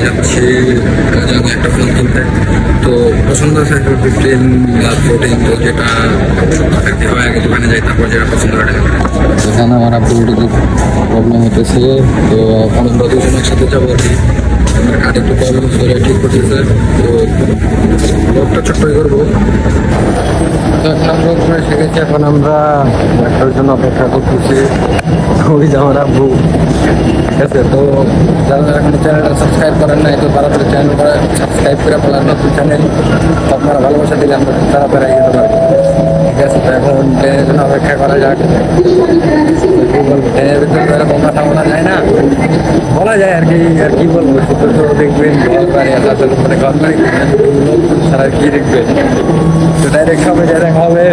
যাচ্ছি কাজে একটা ফোন কিনতে। তো পছন্দ আছে 15+14, তো যেটা দেখতে হয় আগে দোকানে যাই, তারপর যেটা পছন্দ হয় এখানে আমার আপু প্রবলেম হতেছে। তো এখন আমরা দুজন একসাথে যাবো আর কি। আমার কাঠ একটু প্রবলেম করে ঠিক করতেছে, তো ব্লগটা ছোট্টই করবো। তো এখন আমরা উপরে এসে গেছি, এখন আমরা একটার জন্য অপেক্ষা করতেছি। ওই যে আমার আব্বু, ঠিক আছে। তো যারা এখন চ্যানেলটা সাবস্ক্রাইব করেন নাই, তো তাড়াতাড়ি চ্যানেল করে সাবস্ক্রাইব করে ফেলার নতুন চ্যানেল। তো আপনারা ভালোবাসা দিলে আমরা তাড়াতাড়ি এগিয়ে যেতে পারবো, ঠিক আছে। তো এখন ট্রেনের জন্য অপেক্ষা করা যাক। কি বলবো, ট্রেনের ভিতরে এরকম কথা বলা যায় না, বলা যায় আর কি। আর কি বলবো, শুধু তো দেখবেন ঘর বাড়ি আছে, মানে ঘর বাড়ি সারা কি দেখবেন। তো ডাইরেক্ট সবাই ডাইরেক্ট হবে।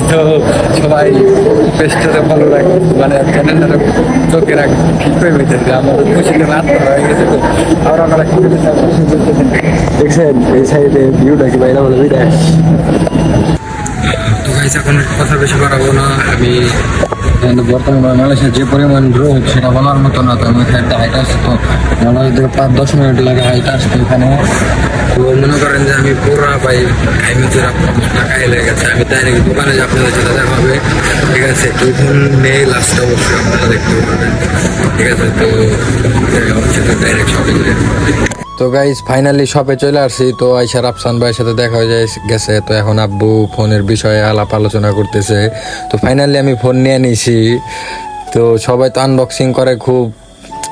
তো সবাই পেজটাতে ভালো রাখবে, মানে চ্যানেলটা চোখে রাখবে। ঠিক করে বেঁচে যে আমাদের খুশিতে রাত হয়ে গেছে। তো আমরা আমরা কি দেখছেন এই সাইডে ভিউটা কি বাইরে বলে বিদায়। তো গাইস এখন কথা বেশি বাড়াবো না আমি। বর্তমানে বাংলাদেশের যে পরিমাণ রোদ সেটা বলার মতো না। তো আমি এখানে হাইট আসছি, তো বাংলাদেশ থেকে 5-10 মিনিট লাগে হাইট আসতে এখানে। তো মনে করেন যে আমি পুরা ভাই খাইমেছে খাই লেগে গেছে। আমি ডাইরেক্ট দোকানে যে আপনাদের সাথে দেখা হবে, ঠিক আছে। টিফিন নেই, লাস্ট অবশ্যই আপনারা দেখতে পাবেন, ঠিক আছে। তো হচ্ছে তো ডাইরেক্ট শপিং। তো গাইজ ফাইনালি শপে চলে আসছি। তো আইসা রাফসান ভাইয়ের সাথে দেখা হয়ে গেছে। তো এখন আব্বু ফোনের বিষয়ে আলাপ আলোচনা করতেছে। তো ফাইনালি আমি ফোন নিয়ে নিছি। তো সবাই তো আনবক্সিং করে খুব,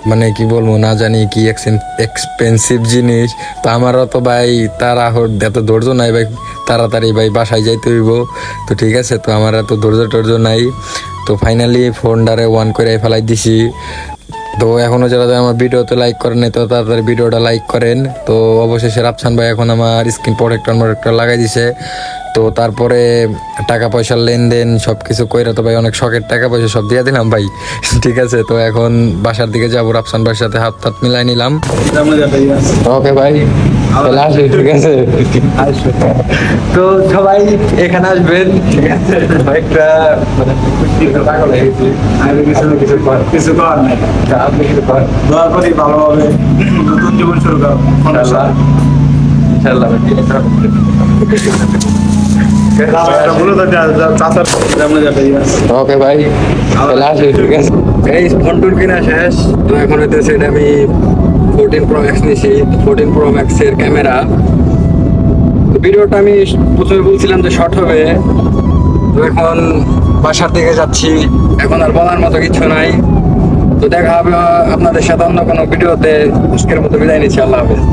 মানে কি বলবো, না জানি কি এক্সপেন্সিভ জিনিস। তো আমারও তো ভাই তারা এত ধৈর্য নাই ভাই, তাড়াতাড়ি ভাই বাসায় যাইতে হইব। তো ঠিক আছে, তো আমার এত ধৈর্য নাই। তো ফাইনালি ফোনটারে অন করে ফেলাই দিছি। তো এখনো যারা আমার ভিডিওতে লাইক করেন তো তাড়াতাড়ি ভিডিওটা লাইক করেন। তো অবশেষে রাফসান ভাই এখন আমার স্ক্রিন প্রোটেক্টর লাগাই দিছে। তো তারপরে টাকা পয়সার লেনদেন সব কিছু কইরা তো ভাই অনেক শখের টাকা পয়সা সব দিয়ে দিলাম ভাই, ঠিক আছে। তো এখন বাসার দিকে যাবো, রাফসান ভাইয়ের সাথে হাত মিলাই নিলাম। ওকে ভাই, চলে আসি, ঠিক আছে। তো সবাই এখানে আসবেন, ঠিক আছে। একটা মানে পাগল হয়ে গেছি, কিছু করার নাই। আপনি কিছু করেন, দোয়া করি ভালোভাবে নতুন জীবন শুরু করো ইনশাআল্লাহ। ওকে ভাই, চলে আসি, ঠিক আছে। এই ফোন টোন কিনা শেষ। তো এখন হইতেছে এটা আমি 14 Pro Max নিয়েছি। 14 Pro Max এর ক্যামেরা। তো ভিডিওটা আমি প্রথমে বলছিলাম যে শর্ট হবে। তো এখন বাসার দিকে যাচ্ছি, এখন আর বলার মতো কিছু নাই। তো দেখা হবে আপনাদের সাথে অন্য কোনো ভিডিওতে। আজকের মতো বিদায় নিচ্ছি, আল্লাহ হাফেজ।